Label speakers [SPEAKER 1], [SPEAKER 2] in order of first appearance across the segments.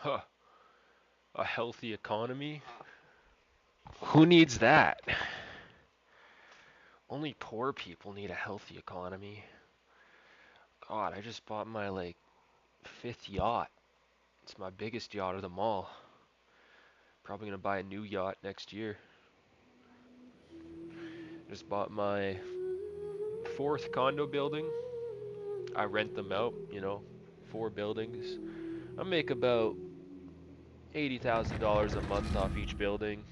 [SPEAKER 1] Huh. A healthy economy? Who needs that? Only poor people need a healthy economy. God, I just bought my like fifth yacht. It's my biggest yacht of them all. Probably gonna buy a new yacht next year. Just bought my fourth condo building. I rent them out, four buildings. I make about $80,000 a month off each building.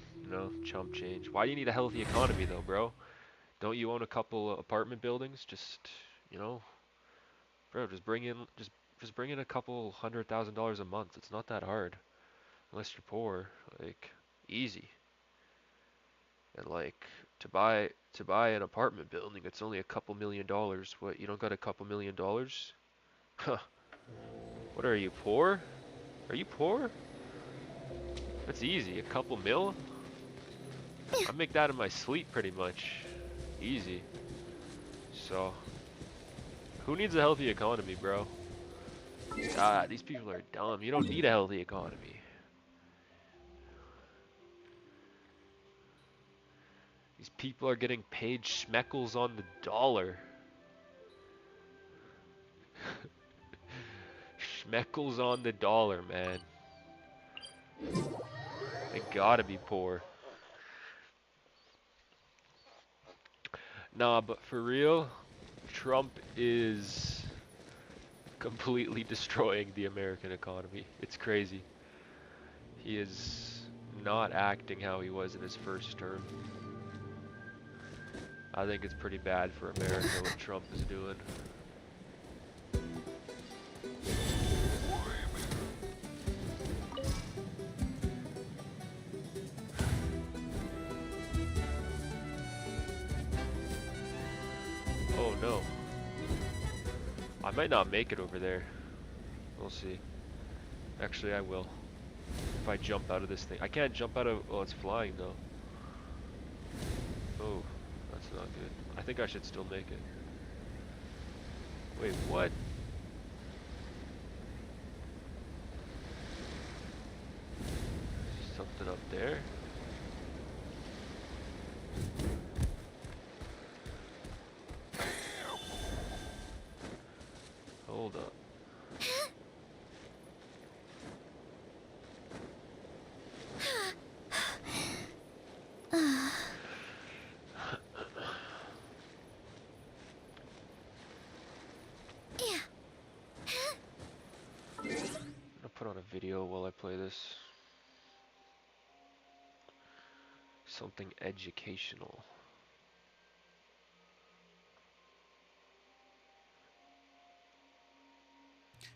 [SPEAKER 1] Chump change. Why do you need a healthy economy though, bro? Don't you own a couple apartment buildings? You know, bro, just bring in a couple $100,000 a month. It's not that hard, unless you're poor. Like, easy. And like to buy an apartment building, it's only a couple $1 million. What, you don't got a couple $1 million? Huh. What are you, poor? Are you poor? That's easy. A couple mil? I make that in my sleep pretty much. Easy. So, who needs a healthy economy, bro? Ah, these people are dumb. You don't need a healthy economy. These people are getting paid schmeckles on the dollar. Schmeckles on the dollar, man. They gotta be poor. Nah, but for real, Trump is completely destroying the American economy. It's crazy. He is not acting how he was in his first term. I think it's pretty bad for America what Trump is doing. Oh no. I might not make it over there. We'll see. Actually, I will. If I jump out of this thing. I can't jump out of... Oh, it's flying though. Oh, that's not good. I think I should still make it. Wait, what? Something up there? Hold up. I'm gonna put on a video while I play this. Something educational.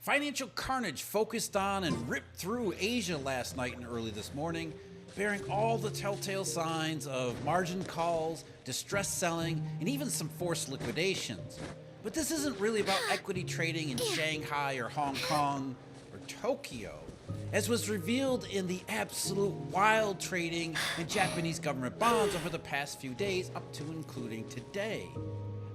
[SPEAKER 2] Financial carnage focused on and ripped through Asia last night and early this morning, bearing all the telltale signs of margin calls, distress selling, and even some forced liquidations. But this isn't really about equity trading in Shanghai or Hong Kong or Tokyo, as was revealed in the absolute wild trading in Japanese government bonds over the past few days, up to including today.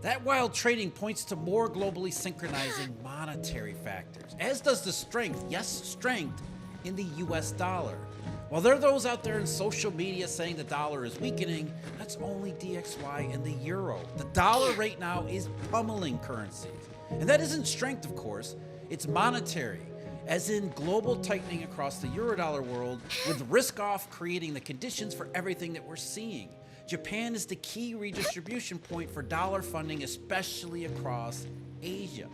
[SPEAKER 2] That wild trading points to more globally synchronizing monetary factors, as does the strength, yes, strength, in the US dollar. While there are those out there in social media saying the dollar is weakening, that's only DXY and the euro. The dollar right now is pummeling currencies. And that isn't strength, of course, it's monetary, as in global tightening across the eurodollar world, with risk off creating the conditions for everything that we're seeing. Japan is the key redistribution point for dollar funding, especially across Asia.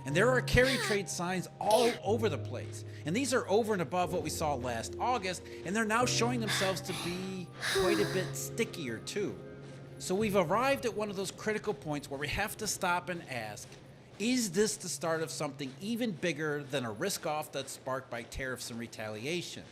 [SPEAKER 2] And there are carry trade signs all over the place. And these are over and above what we saw last August, and they're now showing themselves to be quite a bit stickier too. So we've arrived at one of those critical points where we have to stop and ask, is this the start of something even bigger than a risk-off that's sparked by tariffs and retaliation?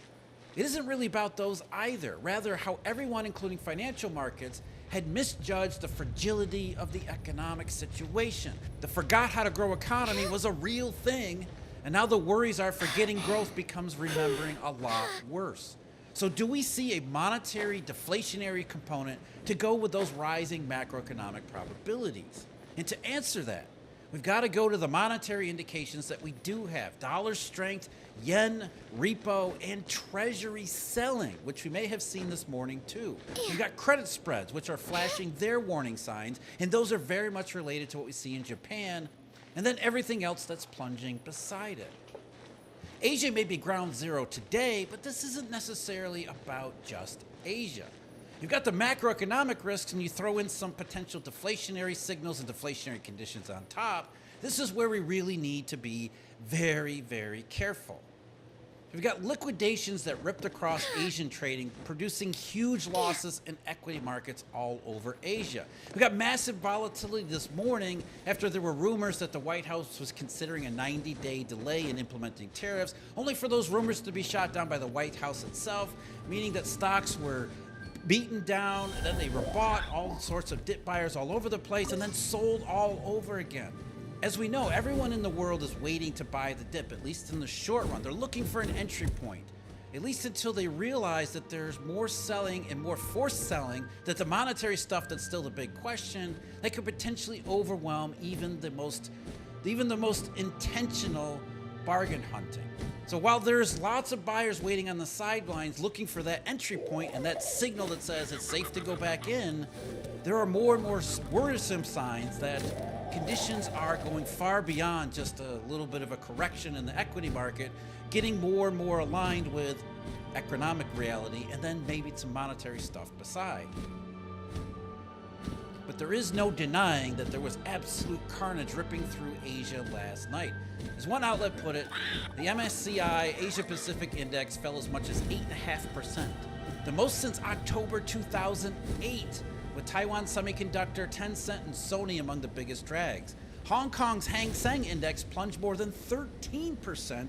[SPEAKER 2] It isn't really about those either, rather how everyone, including financial markets, had misjudged the fragility of the economic situation. The forgot how to grow economy was a real thing, and now the worries are forgetting growth becomes remembering a lot worse. So do we see a monetary deflationary component to go with those rising macroeconomic probabilities? And to answer that, We've got to go to the monetary indications that we do have: dollar strength, yen, repo, and treasury selling, which we may have seen this morning too. We've got credit spreads, which are flashing their warning signs, and those are very much related to what we see in Japan, and then everything else that's plunging beside it. Asia may be ground zero today, but this isn't necessarily about just Asia. You've got the macroeconomic risks, and you throw in some potential deflationary signals and deflationary conditions on top. This is where we really need to be very, very careful. We've got liquidations that ripped across Asian trading, producing huge losses in equity markets all over Asia. We got massive volatility this morning after there were rumors that the White House was considering a 90-day delay in implementing tariffs, only for those rumors to be shot down by the White House itself, meaning that stocks were beaten down, and then they were bought, all sorts of dip buyers all over the place, and then sold all over again. As we know, everyone in the world is waiting to buy the dip, at least in the short run. They're looking for an entry point, at least until they realize that there's more selling and more forced selling, that the monetary stuff that's still the big question, that could potentially overwhelm even the most intentional bargain hunting. So while there's lots of buyers waiting on the sidelines looking for that entry point and that signal that says it's safe to go back in, there are more and more worrisome signs that conditions are going far beyond just a little bit of a correction in the equity market, getting more and more aligned with economic reality, and then maybe some monetary stuff beside. But there is no denying that there was absolute carnage ripping through Asia last night. As one outlet put it, the MSCI Asia Pacific Index fell as much as 8.5%, the most since October 2008, with Taiwan Semiconductor, Tencent, and Sony among the biggest drags. Hong Kong's Hang Seng Index plunged more than 13%,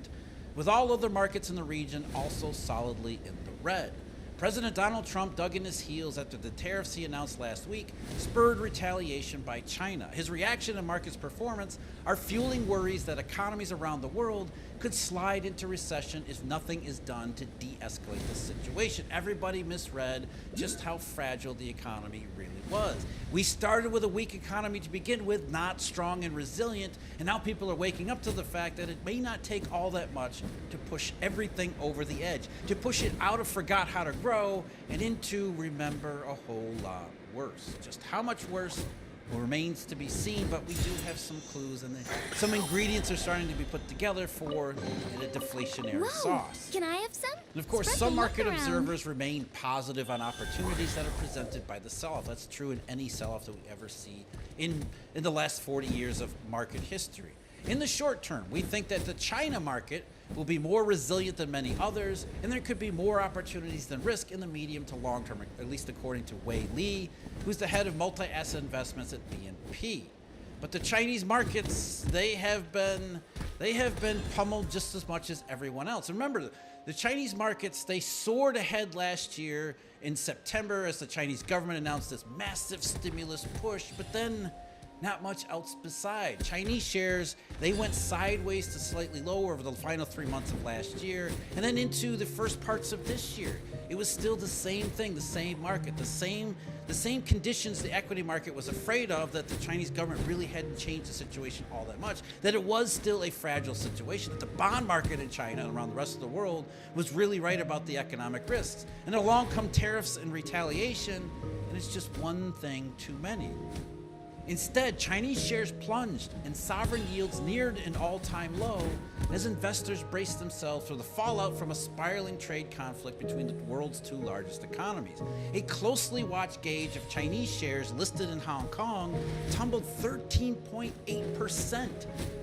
[SPEAKER 2] with all other markets in the region also solidly in the red. President Donald Trump dug in his heels after the tariffs he announced last week spurred retaliation by China. His reaction and market's performance are fueling worries that economies around the world could slide into recession if nothing is done to de-escalate the situation. Everybody misread just how fragile the economy really was. We started with a weak economy to begin with, not strong and resilient, and now people are waking up to the fact that it may not take all that much to push everything over the edge, to push it out of forgot how to grow and into remember a whole lot worse. Just how much worse remains to be seen, but we do have some clues, and some ingredients are starting to be put together for a deflationary sauce.
[SPEAKER 3] Can I have some?
[SPEAKER 2] And of course,
[SPEAKER 3] Spread
[SPEAKER 2] some
[SPEAKER 3] the look
[SPEAKER 2] market
[SPEAKER 3] around.
[SPEAKER 2] observers remain positive on opportunities that are presented by the sell-off. That's true in any sell-off that we ever see in the last 40 years of market history. In the short term, we think that the China market will be more resilient than many others, and there could be more opportunities than risk in the medium to long term, at least according to Wei Li, who's the head of multi-asset investments at BNP. But the Chinese markets, they have been pummeled just as much as everyone else. Remember, the Chinese markets, they soared ahead last year in September as the Chinese government announced this massive stimulus push, but then not much else beside. Chinese shares, they went sideways to slightly lower over the final 3 months of last year, and then into the first parts of this year. It was still the same thing, the same market, the same conditions the equity market was afraid of, that the Chinese government really hadn't changed the situation all that much, that it was still a fragile situation, that the bond market in China and around the rest of the world was really right about the economic risks. And along come tariffs and retaliation, and it's just one thing too many. Instead, Chinese shares plunged and sovereign yields neared an all-time low as investors braced themselves for the fallout from a spiraling trade conflict between the world's two largest economies. A closely watched gauge of Chinese shares listed in Hong Kong tumbled 13.8%,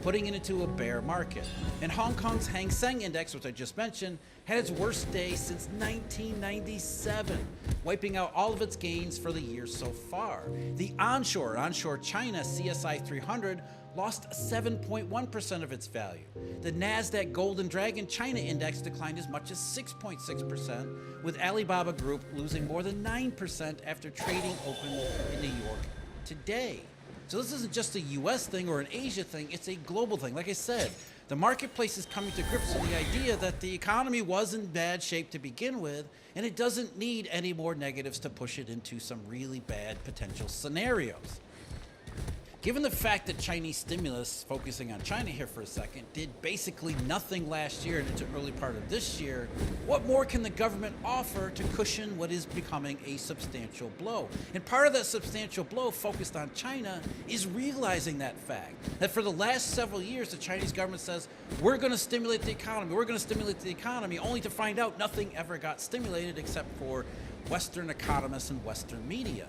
[SPEAKER 2] putting it into a bear market. And Hong Kong's Hang Seng Index, which I just mentioned, had its worst day since 1997, wiping out all of its gains for the year so far. The onshore China CSI 300 lost 7.1% of its value. The NASDAQ Golden Dragon China Index declined as much as 6.6%, with Alibaba Group losing more than 9% after trading opened in New York today. So this isn't just a US thing or an Asia thing, it's a global thing. Like I said, the marketplace is coming to grips with the idea that the economy was in bad shape to begin with, and it doesn't need any more negatives to push it into some really bad potential scenarios. Given the fact that Chinese stimulus, focusing on China here for a second, did basically nothing last year and into early part of this year, what more can the government offer to cushion what is becoming a substantial blow? And part of that substantial blow focused on China is realizing that fact, that for the last several years, the Chinese government says, we're going to stimulate the economy, only to find out nothing ever got stimulated except for Western economists and Western media.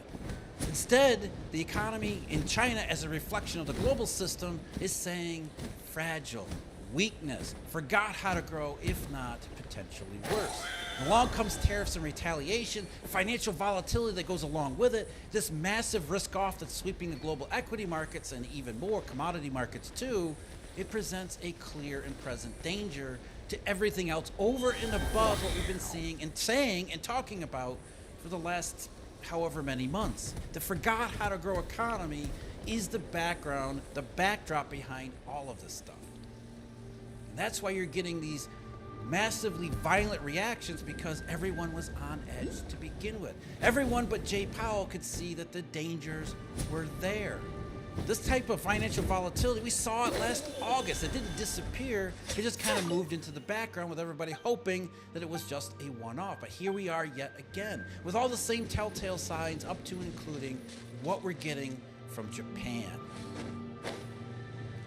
[SPEAKER 2] Instead, the economy in China, as a reflection of the global system, is saying fragile, weakness, forgot how to grow, if not potentially worse. Along comes tariffs and retaliation, financial volatility that goes along with it, this massive risk off that's sweeping the global equity markets and even more commodity markets too. It presents a clear and present danger to everything else over and above what we've been seeing and saying and talking about for the last however many months. The forgot how to grow economy is the background, the backdrop behind all of this stuff. And that's why you're getting these massively violent reactions, because everyone was on edge to begin with. Everyone but Jay Powell could see that the dangers were there. This type of financial volatility, we saw it last August. It didn't disappear. It just kind of moved into the background with everybody hoping that it was just a one-off. But here we are yet again with all the same telltale signs, up to and including what we're getting from Japan.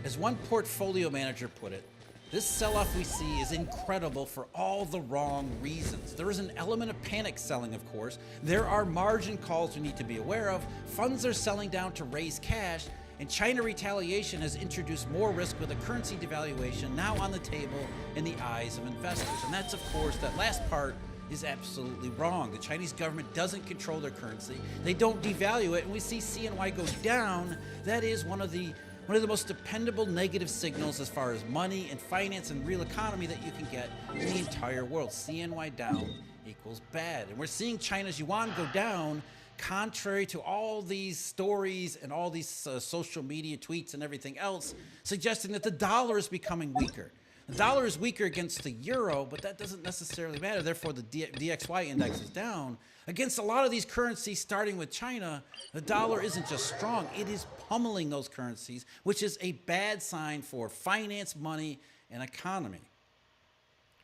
[SPEAKER 2] As one portfolio manager put it, this sell-off we see is incredible for all the wrong reasons. There is an element of panic selling, of course. There are margin calls we need to be aware of. Funds are selling down to raise cash, and China retaliation has introduced more risk with a currency devaluation now on the table in the eyes of investors. And that's, of course, that last part is absolutely wrong. The Chinese government doesn't control their currency. They don't devalue it, and we see CNY go down. That is one of the most dependable negative signals as far as money and finance and real economy that you can get in the entire world. CNY down equals bad. And we're seeing China's yuan go down contrary to all these stories and all these social media tweets and everything else, suggesting that the dollar is becoming weaker. The dollar is weaker against the euro, but that doesn't necessarily matter. Therefore, the DXY index is down. Against a lot of these currencies, starting with China, the dollar isn't just strong, it is pummeling those currencies, which is a bad sign for finance, money, and economy.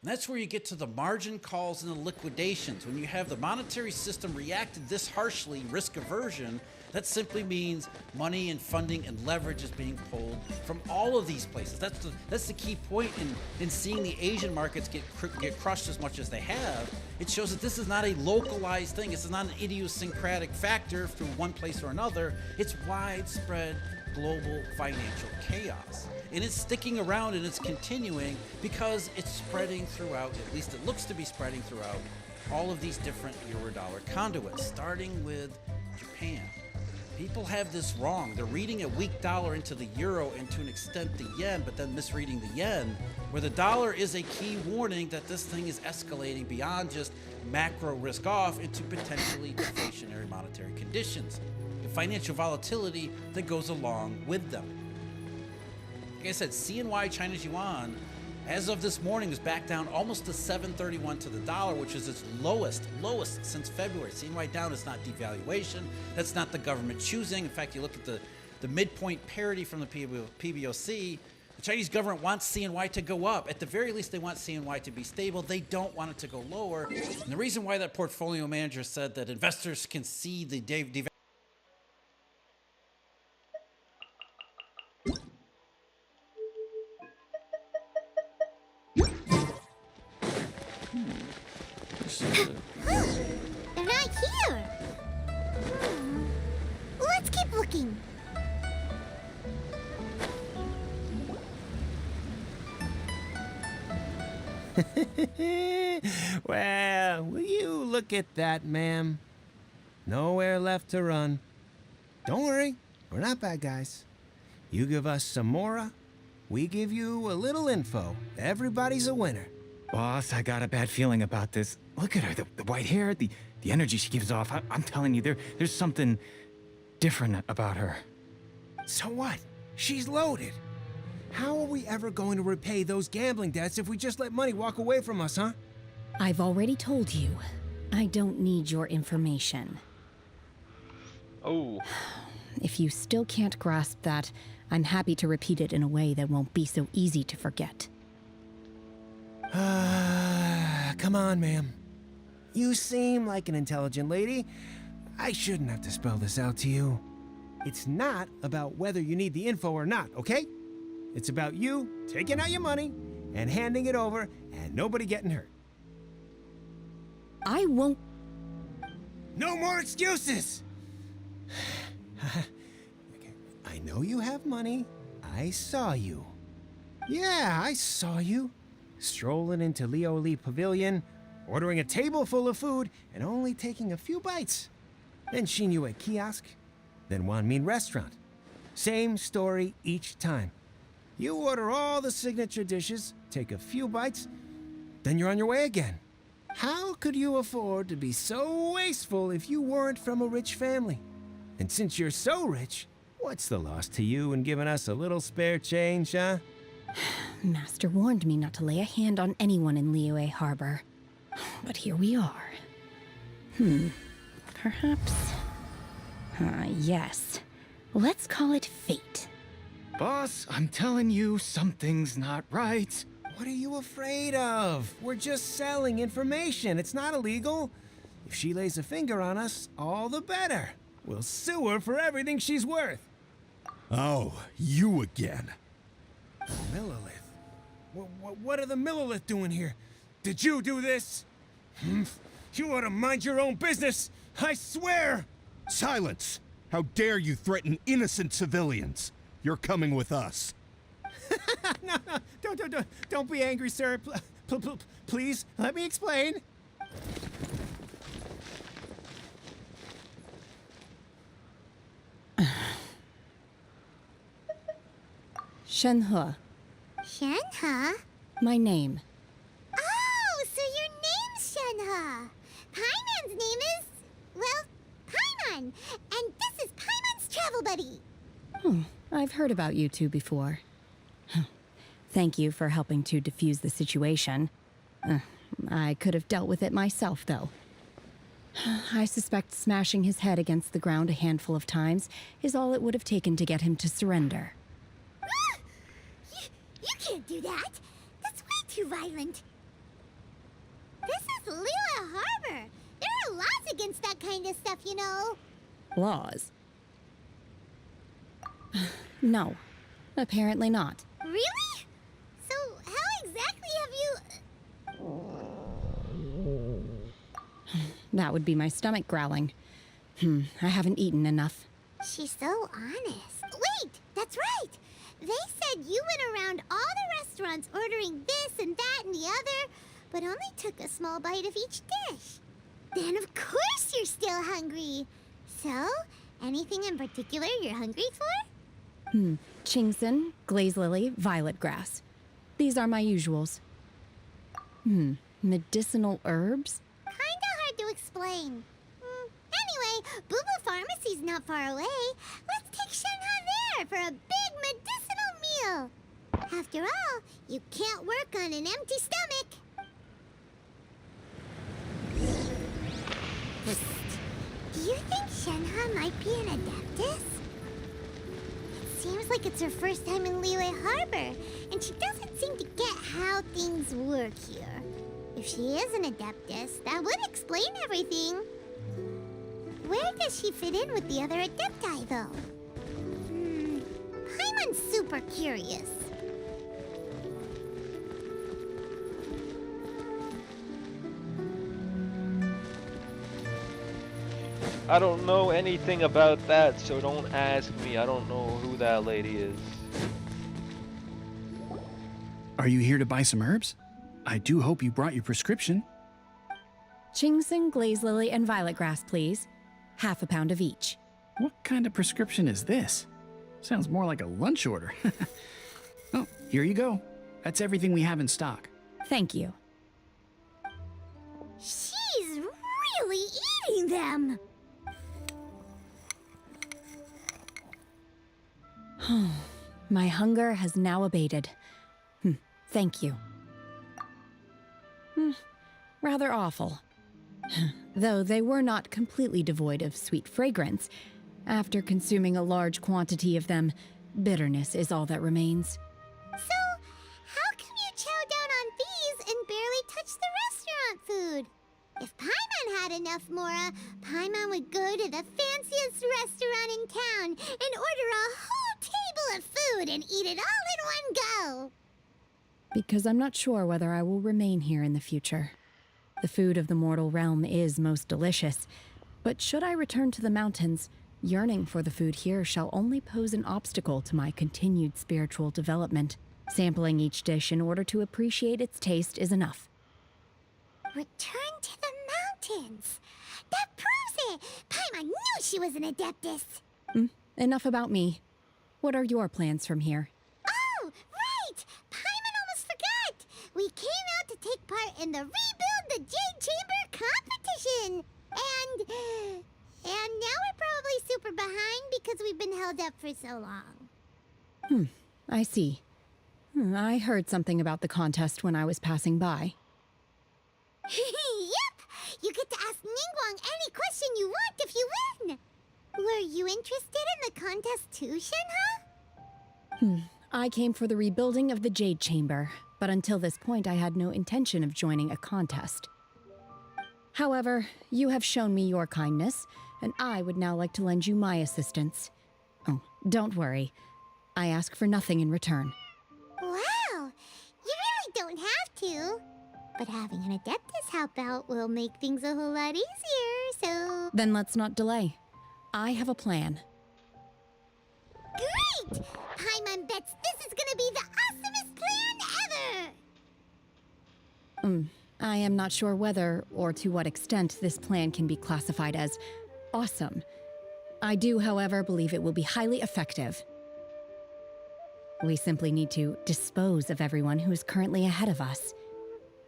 [SPEAKER 2] And that's where you get to the margin calls and the liquidations. When you have the monetary system reacted this harshly, risk aversion, that simply means money and funding and leverage is being pulled from all of these places. That's the key point in seeing the Asian markets get crushed as much as they have. It shows that this is not a localized thing. This is not an idiosyncratic factor through one place or another. It's widespread global financial chaos. And it's sticking around and it's continuing because it's spreading throughout, at least it looks to be spreading throughout, all of these different euro-dollar conduits, starting with Japan. People have this wrong. They're reading a weak dollar into the euro and to an extent the yen, but then misreading the yen, where the dollar is a key warning that this thing is escalating beyond just macro risk off into potentially deflationary monetary conditions. The financial volatility that goes along with them. Like I said, CNY China's yuan, as of this morning, is back down almost to 7.31 to the dollar, which is its lowest since February. CNY down is not devaluation. That's not the government choosing. In fact, you look at the midpoint parity from the PBOC. The Chinese government wants CNY to go up. At the very least, they want CNY to be stable. They don't want it to go lower. And the reason why that portfolio manager said that investors can see the devaluation
[SPEAKER 3] They're not here. Let's keep looking.
[SPEAKER 4] Well, will you look at that, ma'am? Nowhere left to run. Don't worry, we're not bad guys. You give us some mora, we give you a little info. Everybody's a winner.
[SPEAKER 5] Boss, I got a bad feeling about this. Look at her, the white hair, the energy she gives off. I'm telling you, there's something different about her.
[SPEAKER 4] So what? She's loaded. How are we ever going to repay those gambling debts if we just let money walk away from us, huh?
[SPEAKER 6] I've already told you. I don't need your information.
[SPEAKER 1] Oh,
[SPEAKER 6] If you still can't grasp that, I'm happy to repeat it in a way that won't be so easy to forget.
[SPEAKER 4] Come on, ma'am. You seem like an intelligent lady. I shouldn't have to spell this out to you. It's not about whether you need the info or not, okay? It's about you taking out your money and handing it over and nobody getting hurt.
[SPEAKER 6] I won't.
[SPEAKER 4] No more excuses! Okay, I know you have money. I saw you. Yeah, I saw you. Strolling into Leo Lee Pavilion, ordering a table full of food, and only taking a few bites. Then Shinyu at kiosk, then Wanmin restaurant. Same story each time. You order all the signature dishes, take a few bites, then you're on your way again. How could you afford to be so wasteful if you weren't from a rich family? And since you're so rich, what's the loss to you in giving us a little spare change, huh?
[SPEAKER 6] Master warned me not to lay a hand on anyone in Liyue Harbor. But here we are. Perhaps. Yes. Let's call it fate.
[SPEAKER 5] Boss, I'm telling you, something's not right.
[SPEAKER 4] What are you afraid of? We're just selling information. It's not illegal. If she lays a finger on us, all the better. We'll sue her for everything she's worth.
[SPEAKER 7] Oh, you again.
[SPEAKER 4] Millilith? What are the Millilith doing here? Did you do this? You ought to mind your own business. I swear!
[SPEAKER 7] Silence! How dare you threaten innocent civilians? You're coming with us.
[SPEAKER 4] No, don't be angry, sir. Please, let me explain.
[SPEAKER 6] Shenhe,
[SPEAKER 3] Shenhe?
[SPEAKER 6] my name.
[SPEAKER 3] Oh, so your name's Shenhe. Paimon's name is, well, Paimon. And this is Paimon's travel buddy.
[SPEAKER 6] I've heard about you two before. Thank you for helping to defuse the situation. I could have dealt with it myself, though. I suspect smashing his head against the ground a handful of times is all it would have taken to get him to surrender.
[SPEAKER 3] You can't do that. That's way too violent. This is Liyue Harbor. There are laws against that kind of stuff, you know.
[SPEAKER 6] Laws? No, apparently not.
[SPEAKER 3] Really? So how exactly have you...
[SPEAKER 6] That would be my stomach growling. I haven't eaten enough.
[SPEAKER 3] She's so honest. Wait, that's right. They said you went around all the restaurants ordering this and that and the other, but only took a small bite of each dish. Then of course you're still hungry. So, anything in particular you're hungry for?
[SPEAKER 6] Chingson, glaze lily, violet grass. These are my usuals. Medicinal herbs?
[SPEAKER 3] Kinda hard to explain. Anyway, Boo Boo Pharmacy's not far away. Let's take Shenhe there for a big medicinal meal. After all, you can't work on an empty stomach. Do you think Shenhe might be an adeptus? It seems like it's her first time in Liyue Harbor, and she doesn't seem to get how things work here. If she is an adeptus, that would explain everything. Where does she fit in with the other adepti, though? Paimon's super curious.
[SPEAKER 1] I don't know anything about that, so don't ask me. I don't know who that lady is.
[SPEAKER 8] Are you here to buy some herbs? I do hope you brought your prescription.
[SPEAKER 6] Chingson, glaze lily, and violet grass, please. Half a pound of each.
[SPEAKER 8] What kind of prescription is this? Sounds more like a lunch order. Oh, here you go. That's everything we have in stock.
[SPEAKER 6] Thank you.
[SPEAKER 3] She's really eating them.
[SPEAKER 6] My hunger has now abated. Thank you. Rather awful. Though they were not completely devoid of sweet fragrance, After consuming a large quantity of them, bitterness is all that remains.
[SPEAKER 3] So, how come you chow down on these and barely touch the restaurant food? If Paimon had enough, Mora, Paimon would go to the fanciest restaurant in town and order a whole table of food and eat it all in one go.
[SPEAKER 6] Because I'm not sure whether I will remain here in the future. The food of the mortal realm is most delicious, but should I return to the mountains, yearning for the food here shall only pose an obstacle to my continued spiritual development. Sampling each dish in order to appreciate its taste is enough.
[SPEAKER 3] Return to the mountains. That proves it. Paimon knew she was an Adeptus.
[SPEAKER 6] Enough about me. What are your plans from here?
[SPEAKER 3] Oh, right! Paimon almost forgot! We came out to take part in the Rebuild the Jade Chamber competition! And now we're probably super behind because we've been held up for so long.
[SPEAKER 6] I see. I heard something about the contest when I was passing by.
[SPEAKER 3] Yep! You get to ask Ningguang any question you want if you win! Were you interested in the contest too, Shenhe?
[SPEAKER 6] I came for the rebuilding of the Jade Chamber, but until this point I had no intention of joining a contest. However, you have shown me your kindness, and I would now like to lend you my assistance. Oh, don't worry. I ask for nothing in return.
[SPEAKER 3] Wow! You really don't have to. But having an Adeptus help out will make things a whole lot easier, so...
[SPEAKER 6] Then let's not delay. I have a plan.
[SPEAKER 3] Great! Paimon bets this is gonna be the awesomest plan ever!
[SPEAKER 6] I am not sure whether or to what extent this plan can be classified as awesome. I do, however, believe it will be highly effective. We simply need to dispose of everyone who is currently ahead of us.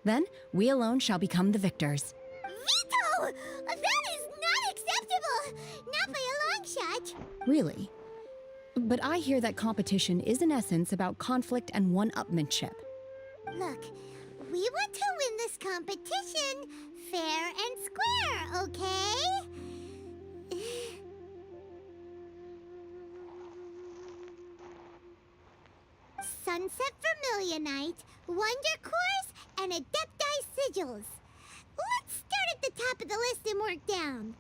[SPEAKER 6] Then, we alone shall become the victors.
[SPEAKER 3] Veto! That is not acceptable! Not by a long shot!
[SPEAKER 6] Really? But I hear that competition is in essence about conflict and one-upmanship.
[SPEAKER 3] Look, we want to win this competition fair and square, okay? Sunset Vermilionite, Wonder Cores, and Adepti Sigils. Let's start at the top of the list and work down.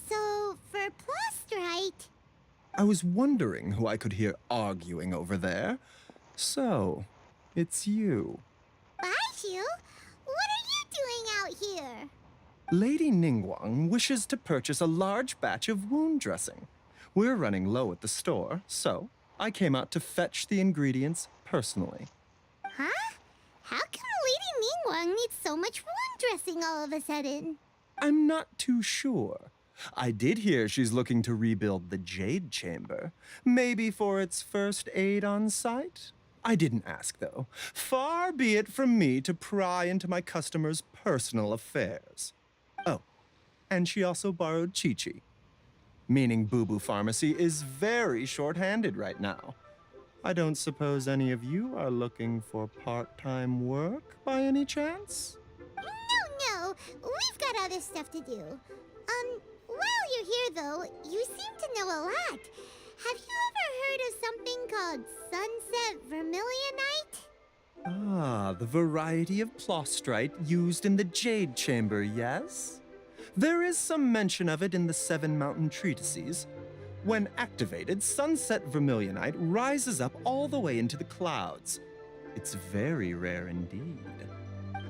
[SPEAKER 3] So, for Plostrite...
[SPEAKER 9] I was wondering who I could hear arguing over there. So, it's you.
[SPEAKER 3] Baishu? What are you doing out here?
[SPEAKER 9] Lady Ningguang wishes to purchase a large batch of wound dressing. We're running low at the store, so I came out to fetch the ingredients personally.
[SPEAKER 3] Huh? How come Lady Ningguang needs so much wound dressing all of a sudden?
[SPEAKER 9] I'm not too sure. I did hear she's looking to rebuild the Jade Chamber. Maybe for its first aid on site? I didn't ask, though. Far be it from me to pry into my customers' personal affairs. Oh, and she also borrowed Chi-Chi. Meaning Boo Boo Pharmacy is very short-handed right now. I don't suppose any of you are looking for part-time work by any chance?
[SPEAKER 3] No, we've got other stuff to do. While you're here, though, you seem to know a lot. Have you ever heard of something called Sunset Vermilionite?
[SPEAKER 9] Ah, the variety of plostrite used in the Jade Chamber, yes? There is some mention of it in the Seven Mountain Treatises. When activated, Sunset Vermilionite rises up all the way into the clouds. It's very rare indeed.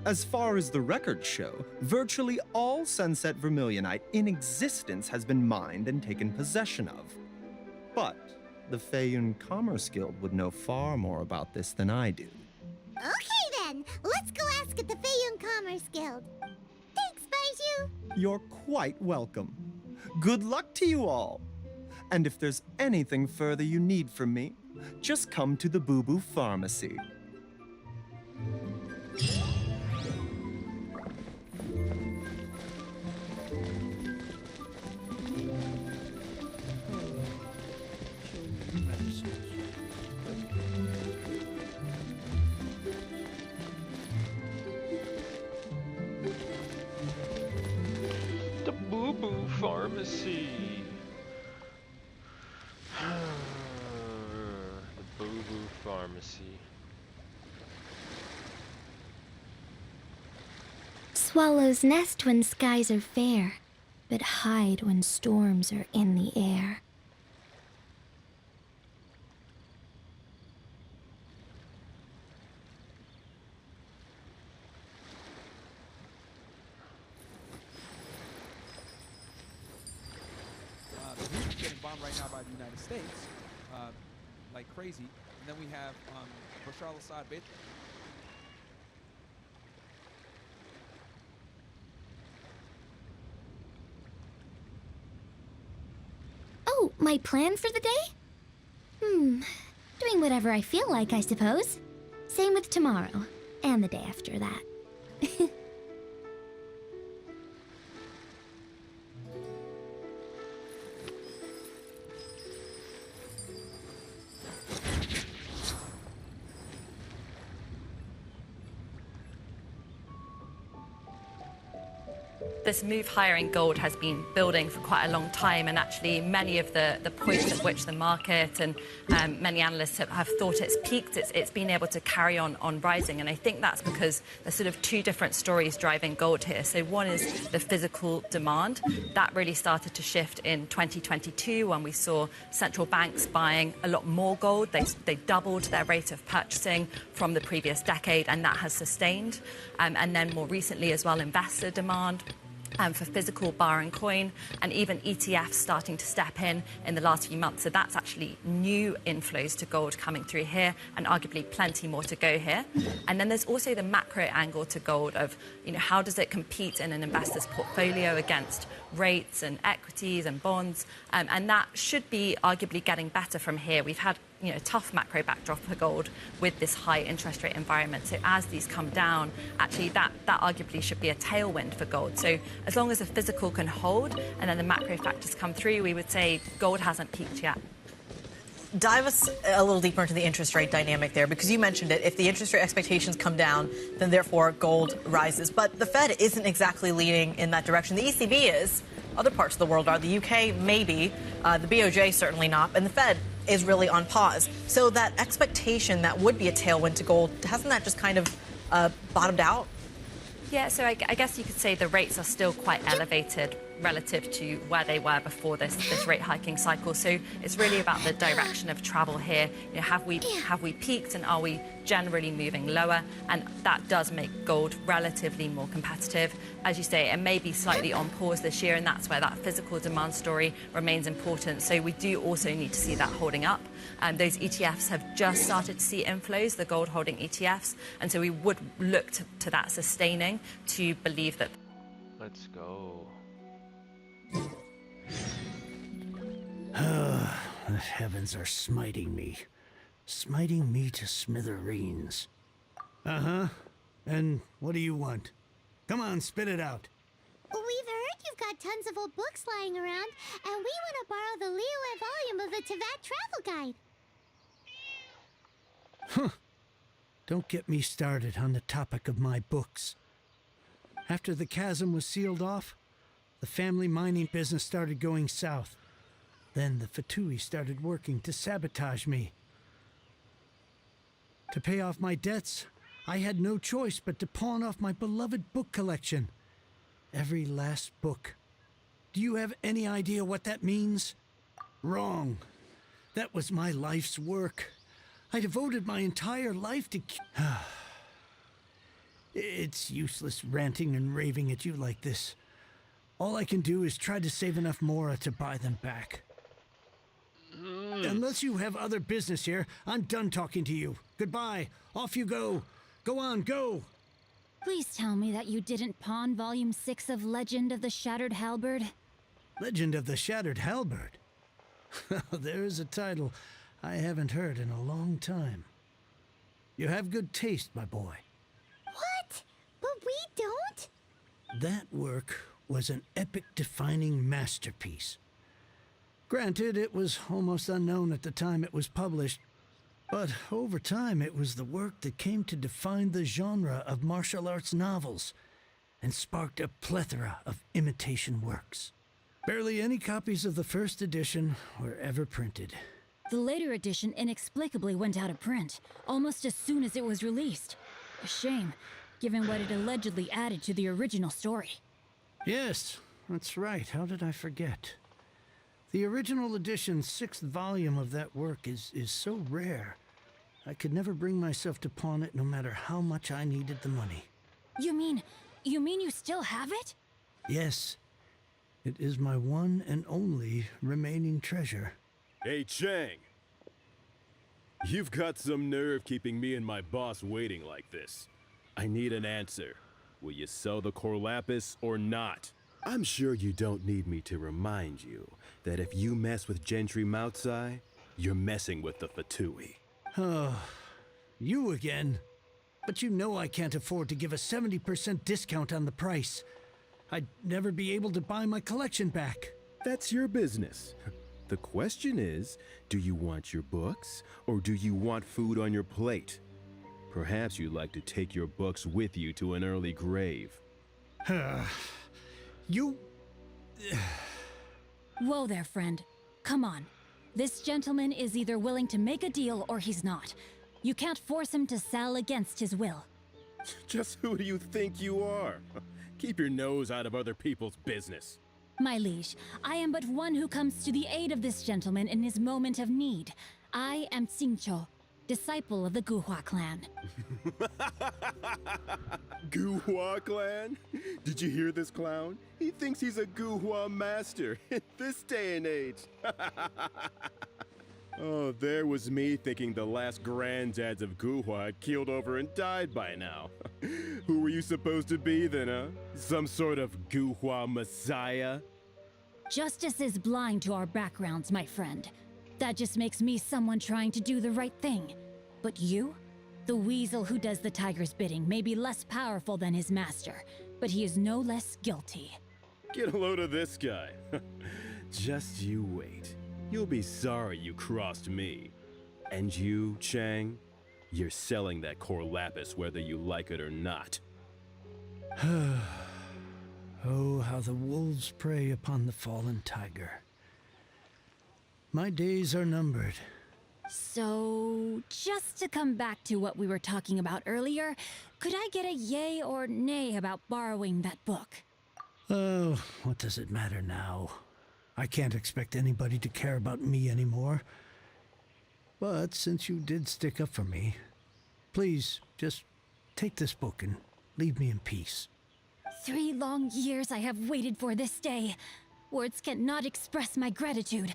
[SPEAKER 9] As far as the records show, virtually all Sunset Vermilionite in existence has been mined and taken possession of. But the Feiyun Commerce Guild would know far more about this than I do.
[SPEAKER 3] Okay then, let's go ask at the Feiyun Commerce Guild. Thanks, Baiju.
[SPEAKER 9] You're quite welcome. Good luck to you all. And if there's anything further you need from me, just come to the Boo Boo Pharmacy.
[SPEAKER 1] The Boo Boo Pharmacy. pharmacy.
[SPEAKER 3] Swallows nest when skies are fair, but hide when storms are in the air.
[SPEAKER 2] The Beach is getting bombed right now by the United States, like crazy. And then we have Bashar al-Assad.
[SPEAKER 3] Oh, my plan for the day? Doing whatever I feel like, I suppose. Same with tomorrow, and the day after that.
[SPEAKER 10] This move higher in gold has been building for quite a long time, and actually many of the points at which the market and many analysts have thought it's peaked, it's been able to carry on rising. And I think that's because there's sort of two different stories driving gold here. So one is the physical demand. That really started to shift in 2022 when we saw central banks buying a lot more gold. They doubled their rate of purchasing from the previous decade, and that has sustained. And then more recently as well, investor demand for physical bar and coin, and even ETFs starting to step in the last few months. So that's actually new inflows to gold coming through here, and arguably plenty more to go here. And then there's also the macro angle to gold of, how does it compete in an investor's portfolio against rates and equities and bonds? And that should be arguably getting better from here. We've had a tough macro backdrop for gold with this high interest rate environment. So as these come down, actually that arguably should be a tailwind for gold. So as long as the physical can hold and then the macro factors come through, we would say gold hasn't peaked yet.
[SPEAKER 11] Dive us a little deeper into the interest rate dynamic there, because you mentioned it. If the interest rate expectations come down, then therefore gold rises. But the Fed isn't exactly leaning in that direction. The ECB is. Other parts of the world are. The UK, maybe. The BOJ, certainly not. And the Fed is really on pause. So that expectation that would be a tailwind to gold, hasn't that just kind of bottomed out?
[SPEAKER 10] Yeah, so I guess you could say the rates are still quite elevated relative to where they were before this rate hiking cycle. So it's really about the direction of travel here. Have we peaked, and are we generally moving lower? And that does make gold relatively more competitive. As you say, it may be slightly on pause this year, and that's where that physical demand story remains important. So we do also need to see that holding up. And those ETFs have just started to see inflows, the gold holding ETFs. And so we would look to that sustaining to believe that.
[SPEAKER 1] Let's go.
[SPEAKER 4] The heavens are smiting me to smithereens. Uh-huh. And what do you want? Come on, spit it out.
[SPEAKER 3] We've heard you've got tons of old books lying around, and we want to borrow the Liyue volume of the Teyvat Travel Guide.
[SPEAKER 4] Huh. Don't get me started on the topic of my books. After the chasm was sealed off, the family mining business started going south. Then the Fatui started working to sabotage me. To pay off my debts, I had no choice but to pawn off my beloved book collection. Every last book. Do you have any idea what that means? Wrong. That was my life's work. I devoted my entire life to... It's useless ranting and raving at you like this. All I can do is try to save enough Mora to buy them back. Unless you have other business here, I'm done talking to you. Goodbye. Off you go. Go on, go.
[SPEAKER 12] Please tell me that you didn't pawn Volume 6 of Legend of the Shattered Halberd.
[SPEAKER 4] Legend of the Shattered Halberd? There's a title I haven't heard in a long time. You have good taste, my boy.
[SPEAKER 3] What? But we don't?
[SPEAKER 4] That work was an epic-defining masterpiece. Granted, it was almost unknown at the time it was published, but over time it was the work that came to define the genre of martial arts novels and sparked a plethora of imitation works. Barely any copies of the first edition were ever printed.
[SPEAKER 12] The later edition inexplicably went out of print, almost as soon as it was released. A shame, given what it allegedly added to the original story.
[SPEAKER 2] Yes, that's right. How did I forget? The original edition's 6th volume of that work is so rare. I could never bring myself to pawn it no matter how much I needed the money.
[SPEAKER 12] You mean you still have it?
[SPEAKER 2] Yes, it is my one and only remaining treasure.
[SPEAKER 13] Hey, Chang. You've got some nerve keeping me and my boss waiting like this. I need an answer. Will you sell the Corlapis or not? I'm sure you don't need me to remind you that if you mess with Gentry Moutsai, you're messing with the Fatui.
[SPEAKER 2] Oh, you again. But you know I can't afford to give a 70% discount on the price. I'd never be able to buy my collection back.
[SPEAKER 13] That's your business. The question is, do you want your books, or do you want food on your plate? Perhaps you'd like to take your books with you to an early grave.
[SPEAKER 2] You...
[SPEAKER 12] Whoa there, friend. Come on. This gentleman is either willing to make a deal or he's not. You can't force him to sell against his will.
[SPEAKER 13] Just who do you think you are? Keep your nose out of other people's business.
[SPEAKER 12] My liege, I am but one who comes to the aid of this gentleman in his moment of need. I am Xingqiu, disciple of the Guhua clan.
[SPEAKER 13] Guhua clan? Did you hear this clown? He thinks he's a Guhua master in this day and age. Oh, there was me thinking the last granddads of Guhua had keeled over and died by now. Who were you supposed to be then, huh? Some sort of Guhua messiah?
[SPEAKER 12] Justice is blind to our backgrounds, my friend. That just makes me someone trying to do the right thing. But you? The weasel who does the tiger's bidding may be less powerful than his master, but he is no less guilty.
[SPEAKER 13] Get a load of this guy. Just you wait. You'll be sorry you crossed me. And you, Chang, you're selling that Corlapis whether you like it or not.
[SPEAKER 2] Oh, how the wolves prey upon the fallen tiger. My days are numbered.
[SPEAKER 12] So, just to come back to what we were talking about earlier, could I get a yay or nay about borrowing that book?
[SPEAKER 2] Oh, what does it matter now? I can't expect anybody to care about me anymore. But since you did stick up for me, please just take this book and leave me in peace.
[SPEAKER 12] 3 long years I have waited for this day. Words cannot express my gratitude.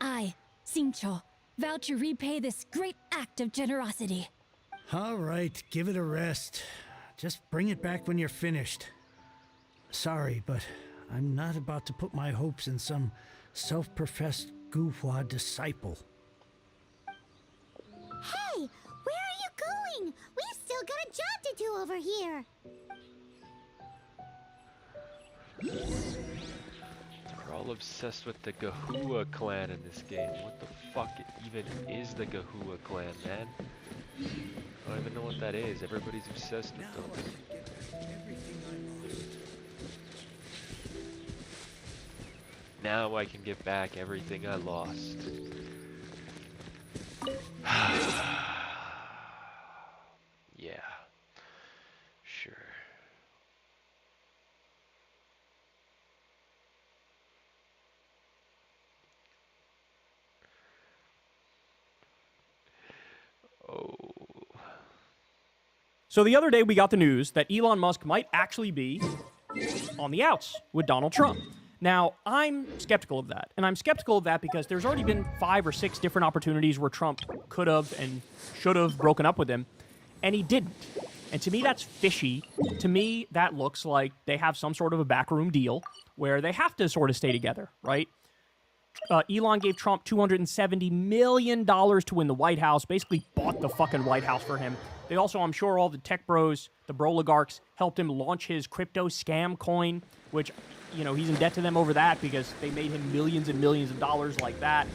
[SPEAKER 12] I, Xingqiu, vow to repay this great act of generosity.
[SPEAKER 2] All right, give it a rest. Just bring it back when you're finished. Sorry, but I'm not about to put my hopes in some self-professed Guhua disciple.
[SPEAKER 3] Hey, where are you going? We've still got a job to do over here.
[SPEAKER 1] We're all obsessed with the Gahua clan in this game. What the fuck even is the Gahua clan, man? I don't even know what that is. Everybody's obsessed with them. Now I can get back everything I lost. Yeah. Sure. Oh.
[SPEAKER 14] So the other day we got the news that Elon Musk might actually be on the outs with Donald Trump. Now, I'm skeptical of that. And I'm skeptical of that because there's already been 5 or 6 different opportunities where Trump could have and should have broken up with him, and he didn't. And to me, that's fishy. To me, that looks like they have some sort of a backroom deal where they have to sort of stay together, right? Elon gave Trump $270 million to win the White House, basically bought the fucking White House for him. They also, I'm sure all the tech bros, the broligarchs, helped him launch his crypto scam coin, which, you know, he's in debt to them over that because they made him millions and millions of dollars like that.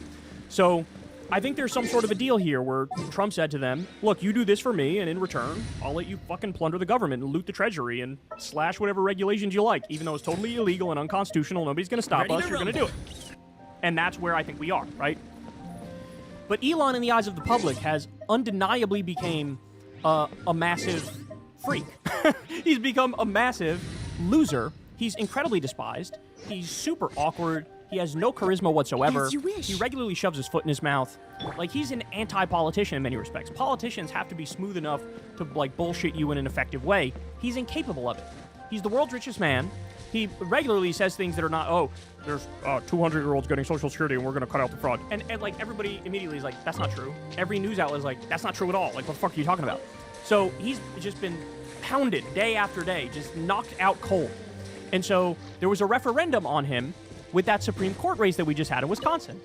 [SPEAKER 14] So I think there's some sort of a deal here where Trump said to them, look, you do this for me, and in return, I'll let you fucking plunder the government and loot the treasury and slash whatever regulations you like. Even though it's totally illegal and unconstitutional, nobody's going to stop us, you're going to do it. And that's where I think we are, right? But Elon, in the eyes of the public, has undeniably became a massive freak. He's become a massive loser. He's incredibly despised. He's super awkward. He has no charisma whatsoever.
[SPEAKER 6] As you wish.
[SPEAKER 14] He regularly shoves his foot in his mouth. Like, he's an anti-politician in many respects. Politicians have to be smooth enough to, like, bullshit you in an effective way. He's incapable of it. He's the world's richest man. He regularly says things that are not, oh, there's 200-year-olds getting Social Security and we're going to cut out the fraud. And, like, everybody immediately is like, that's not true. Every news outlet is like, that's not true at all. Like, what the fuck are you talking about? So he's just been pounded day after day, just knocked out cold. And so there was a referendum on him with that Supreme Court race that we just had in Wisconsin.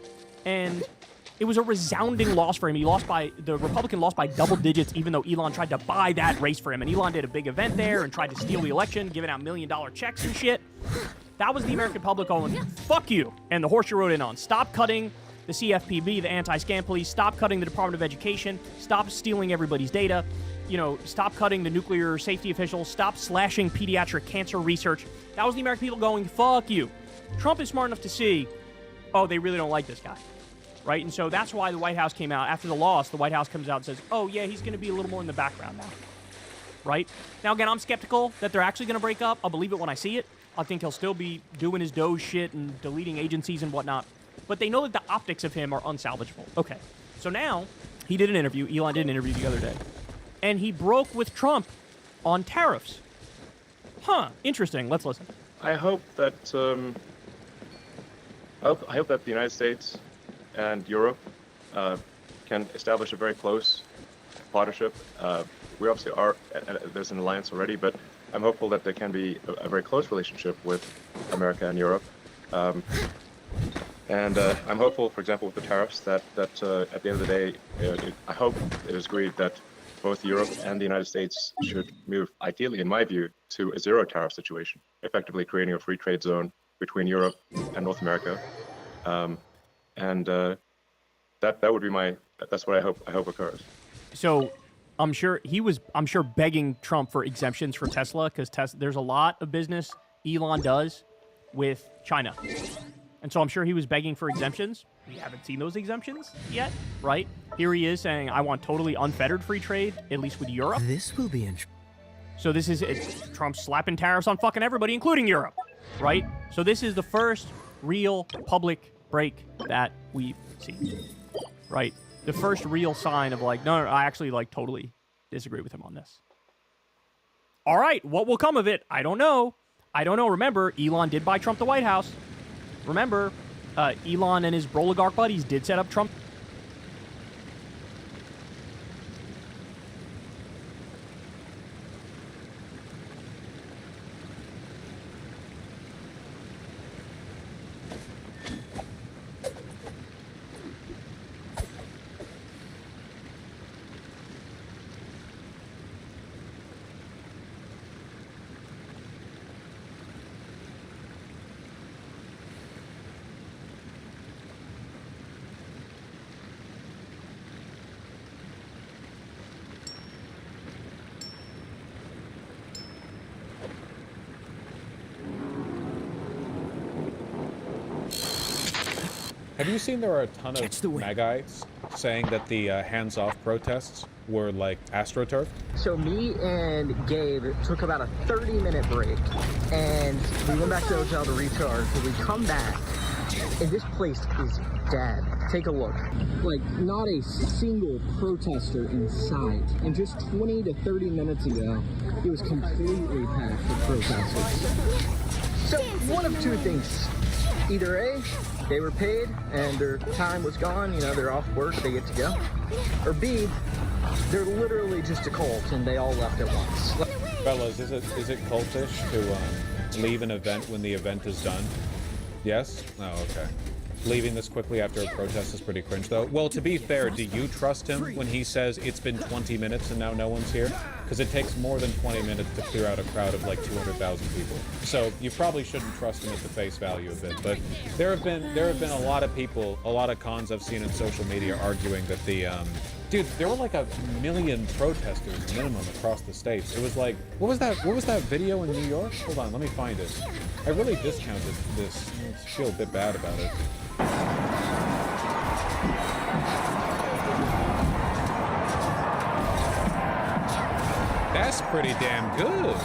[SPEAKER 14] And it was a resounding loss for him. The Republican lost by double digits, even though Elon tried to buy that race for him. And Elon did a big event there and tried to steal the election, giving out $1 million checks and shit. That was the American public going, fuck you. And the horse you rode in on. Stop cutting the CFPB, the anti-scam police. Stop cutting the Department of Education. Stop stealing everybody's data. You know, stop cutting the nuclear safety officials. Stop slashing pediatric cancer research. That was the American people going, fuck you. Trump is smart enough to see, oh, they really don't like this guy. Right? And so that's why the White House came out. After the loss, the White House comes out and says, oh, yeah, he's going to be a little more in the background now. Right? Now, again, I'm skeptical that they're actually going to break up. I'll believe it when I see it. I think he'll still be doing his Doge shit and deleting agencies and whatnot. But they know that the optics of him are unsalvageable. Okay. So now, he did an interview. Elon did an interview the other day. And he broke with Trump on tariffs. Huh. Interesting. Let's listen.
[SPEAKER 15] I hope that I hope that the United States and Europe can establish a very close partnership. We obviously are, there's an alliance already, but I'm hopeful that there can be a very close relationship with America and Europe. And I'm hopeful, for example, with the tariffs, that at the end of the day, I hope it is agreed that both Europe and the United States should move, ideally, in my view, to a zero tariff situation, effectively creating a free trade zone between Europe and North America. And that would be that's what I hope occurs.
[SPEAKER 14] So I'm sure begging Trump for exemptions for Tesla, because there's a lot of business Elon does with China. And so I'm sure he was begging for exemptions. We haven't seen those exemptions yet, right? Here he is saying, I want totally unfettered free trade, at least with Europe.
[SPEAKER 4] This will be interesting.
[SPEAKER 14] So this is Trump slapping tariffs on fucking everybody, including Europe, right? So this is the first real public break that we've seen, right? The first real sign of like, no, I actually like totally disagree with him on this. All right, what will come of it? I don't know. Remember, Elon did buy Trump the White House. Remember, Elon and his oligarch buddies did set up Trump.
[SPEAKER 16] Have you seen there are a ton of Magites saying that the hands-off protests were like AstroTurf?
[SPEAKER 17] So me and Gabe took about a 30-minute break, and we went back to the hotel to recharge. So we come back, and this place is dead. Take a look. Like, not a single protester in sight. And just 20 to 30 minutes ago, it was completely packed with protesters. So one of two things. Either A, they were paid and their time was gone, they're off work, they get to go. Or B, they're literally just a cult and they all left at once.
[SPEAKER 16] Fellas, is it cultish to leave an event when the event is done? Yes? Oh, okay. Leaving this quickly after a protest is pretty cringe, though. Well, to be fair, do you trust him when he says it's been 20 minutes and now no one's here? Because it takes more than 20 minutes to clear out a crowd of like 200,000 people. So you probably shouldn't trust him at the face value a bit. But there have been a lot of people, a lot of cons I've seen in social media arguing that the dude, there were like 1 million protesters minimum across the states. It was like, what was that video in New York? Hold on, let me find it. I really discounted this. I feel a bit bad about it. Yes, pretty damn good.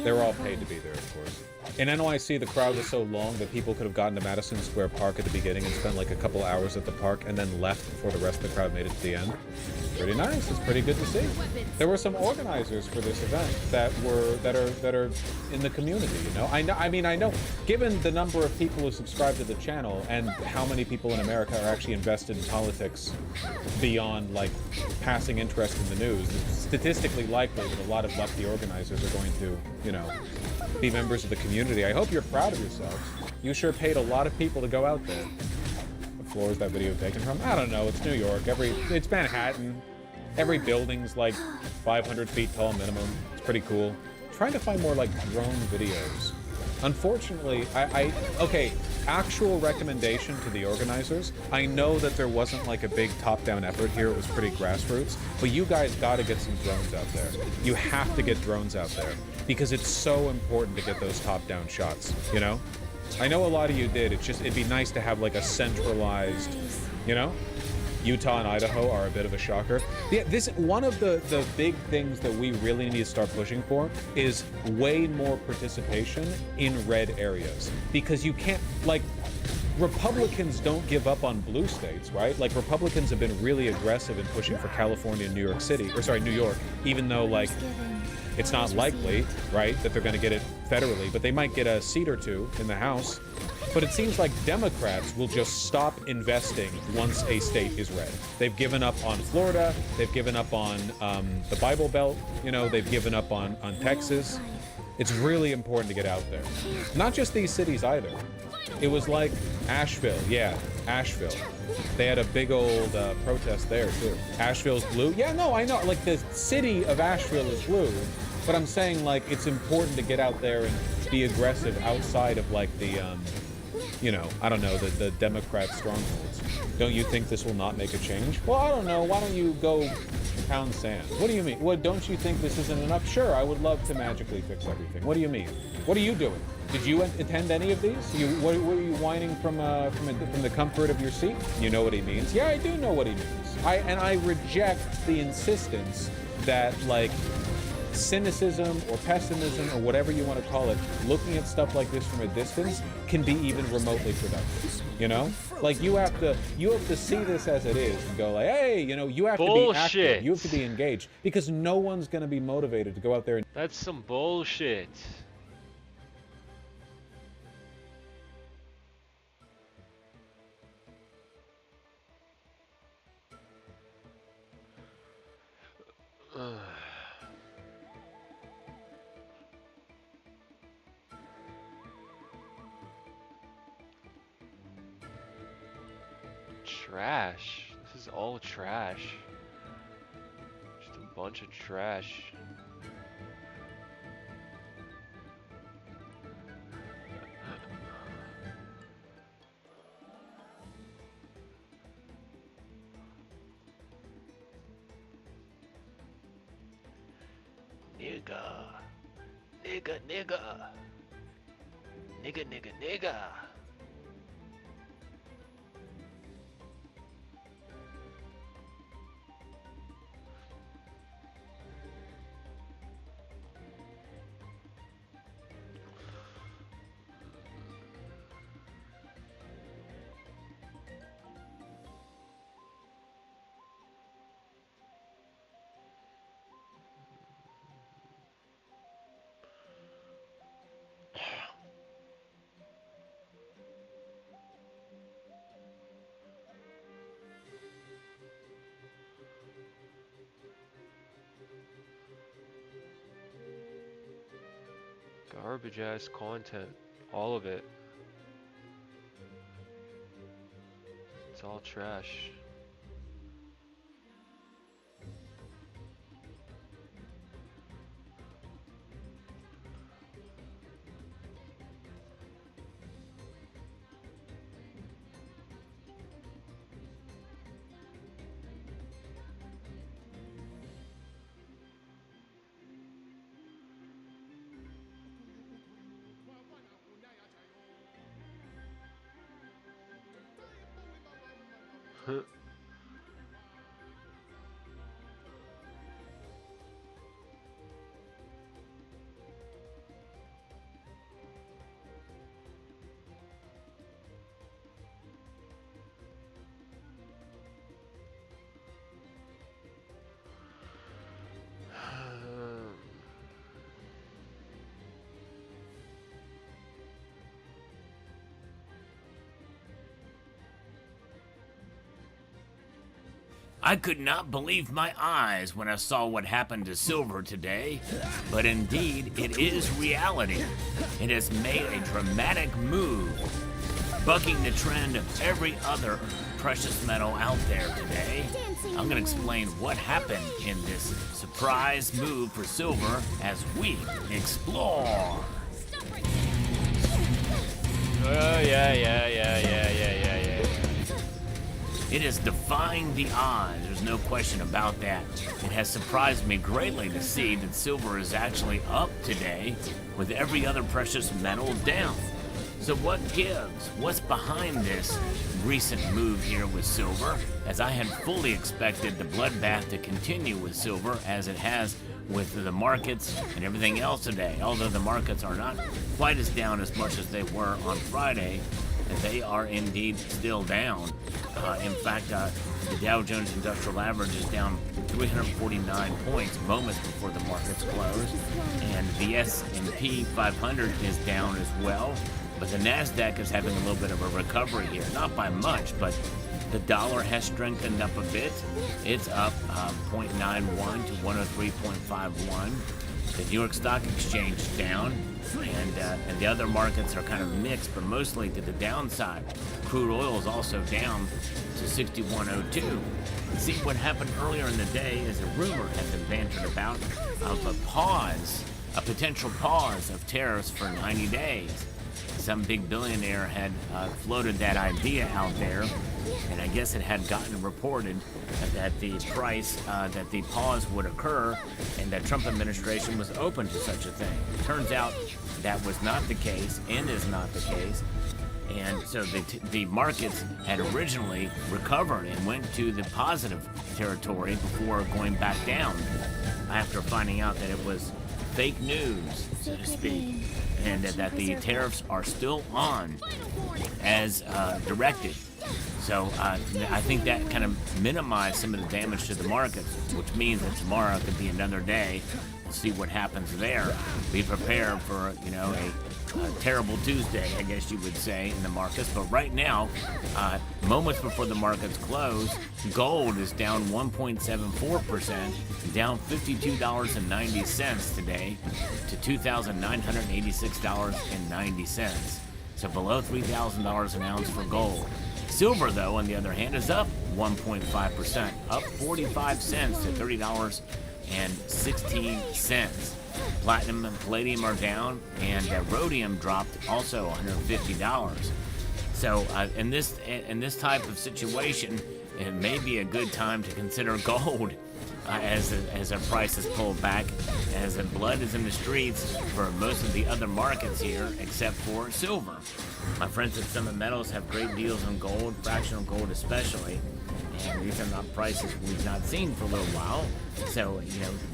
[SPEAKER 16] They were all paid to be there, of course. In NYC, the crowd was so long that people could have gotten to Madison Square Park at the beginning and spent like a couple hours at the park and then left before the rest of the crowd made it to the end. Pretty nice. It's pretty good to see. There were some organizers for this event that are in the community. You know, I know. Given the number of people who subscribe to the channel and how many people in America are actually invested in politics beyond like passing interest in the news, it's statistically likely that a lot of lefty organizers are going to, you know, be members of the community. I hope you're proud of yourselves. You sure paid a lot of people to go out there. What floor is that video taken from? I don't know. It's New York. It's Manhattan. Every building's like 500 feet tall minimum. It's pretty cool. I'm trying to find more like drone videos. Unfortunately, okay, actual recommendation to the organizers. I know that there wasn't like a big top-down effort here. It was pretty grassroots. But you guys got to get some drones out there. You have to get drones out there because it's so important to get those top-down shots, you know? I know a lot of you did. It'd be nice to have like a centralized, you know? Utah and Idaho are a bit of a shocker. Yeah, one of the big things that we really need to start pushing for is way more participation in red areas. Because you can't, like, Republicans don't give up on blue states, right? Like, Republicans have been really aggressive in pushing for California and New York, even though, like, it's not likely, right, that they're going to get it federally, but they might get a seat or two in the House. But it seems like Democrats will just stop investing once a state is red. They've given up on Florida. They've given up on the Bible Belt. You know, they've given up on Texas. It's really important to get out there. Not just these cities either. It was like Asheville. Yeah, Asheville. They had a big old protest there, too. Asheville's blue? Yeah, no, I know. Like, the city of Asheville is blue. But I'm saying, like, it's important to get out there and be aggressive outside of, like, the, you know, I don't know, the Democrat strongholds. Don't you think this will not make a change? Well, I don't know. Why don't you go pound sand? What do you mean? What, don't you think this isn't enough? Sure, I would love to magically fix everything. What do you mean? What are you doing? Did you attend any of these? What were you whining from the comfort of your seat? You know what he means. Yeah, I do know what he means. I reject the insistence that, like, cynicism or pessimism or whatever you want to call it, looking at stuff like this from a distance can be even remotely productive. You know, like you have to see this as it is and go like, hey, you know, you have to be active, you have to be engaged, because no one's going to be motivated to go out there and...
[SPEAKER 1] That's some bullshit. Trash. This is all trash. Just a bunch of trash. Nigga. Nigga, nigga. Nigga, nigga, nigga. Garbage ass content. All of it. It's all trash. Huh.
[SPEAKER 18] I could not believe my eyes when I saw what happened to silver today, but indeed it is reality. It has made a dramatic move, bucking the trend of every other precious metal out there today. I'm gonna explain what happened in this surprise move for silver as we explore.
[SPEAKER 1] Oh, yeah.
[SPEAKER 18] It is defying the odds, there's no question about that. It has surprised me greatly to see that silver is actually up today with every other precious metal down. So what gives? What's behind this recent move here with silver? As I had fully expected the bloodbath to continue with silver as it has with the markets and everything else today. Although the markets are not quite as down as much as they were on Friday, they are indeed still down. In fact, the Dow Jones Industrial Average is down 349 points moments before the markets closed, and the S&P 500 is down as well. But the NASDAQ is having a little bit of a recovery here, not by much, but the dollar has strengthened up a bit. It's up 0.91 to 103.51. The New York Stock Exchange is down, and the other markets are kind of mixed, but mostly to the downside. Crude oil is also down to 61.02. See, what happened earlier in the day is a rumor has been bantered about of a potential pause of tariffs for 90 days. Some big billionaire had floated that idea out there, and I guess it had gotten reported that the that the pause would occur, and that Trump administration was open to such a thing. It turns out that was not the case, and is not the case, and so the markets had originally recovered and went to the positive territory before going back down after finding out that it was fake news, so to speak, and that the tariffs are still on as directed. So I think that kind of minimized some of the damage to the markets, which means that tomorrow could be another day. We'll see what happens there. Be prepared for, a terrible Tuesday, I guess you would say, in the markets. But right now, moments before the markets close, gold is down 1.74%, down $52.90 today to $2,986.90. So below $3,000 an ounce for gold. Silver, though, on the other hand, is up 1.5%, up 45 cents to $30.16. Platinum and palladium are down, and rhodium dropped also $150. So in this type of situation, it may be a good time to consider gold as our prices pull back, as the blood is in the streets for most of the other markets here, except for silver. My friends at Summit Metals have great deals on gold, fractional gold especially, and these are not prices we've not seen for a little while. So,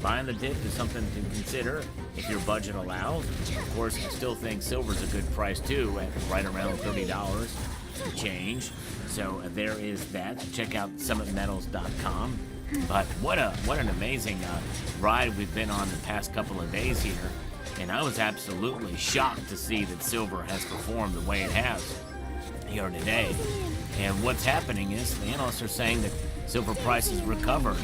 [SPEAKER 18] buying the dip is something to consider if your budget allows. Of course, I still think silver's a good price too, at right around $30 and change. So there is that. Check out summitmetals.com. But what an amazing ride we've been on the past couple of days here. And I was absolutely shocked to see that silver has performed the way it has here today. And what's happening is the analysts are saying that silver prices recovered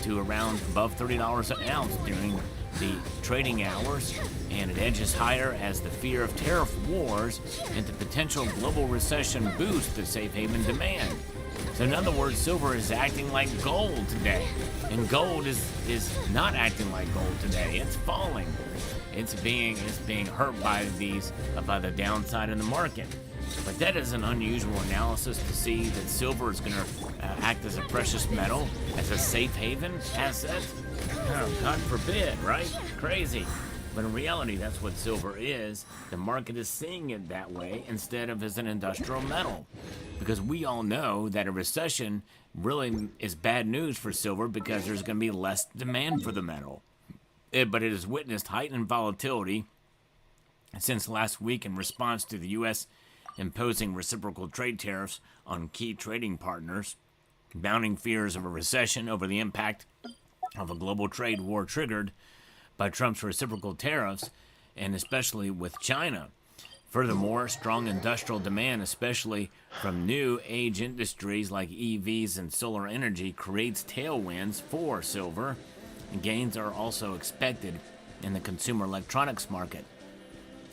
[SPEAKER 18] to around above $30 an ounce during the trading hours, and it edges higher as the fear of tariff wars and the potential global recession boost the safe haven demand. So in other words, silver is acting like gold today, and gold is not acting like gold today. It's falling. It's being hurt by the downside in the market. But that is an unusual analysis to see that silver is going to act as a precious metal, as a safe haven asset. Oh, God forbid, right? Crazy. But in reality, that's what silver is. The market is seeing it that way instead of as an industrial metal. Because we all know that a recession really is bad news for silver because there's going to be less demand for the metal. But it has witnessed heightened volatility since last week in response to the U.S. imposing reciprocal trade tariffs on key trading partners, mounting fears of a recession over the impact of a global trade war triggered by Trump's reciprocal tariffs, and especially with China. Furthermore, strong industrial demand, especially from new age industries like EVs and solar energy, creates tailwinds for silver, and gains are also expected in the consumer electronics market,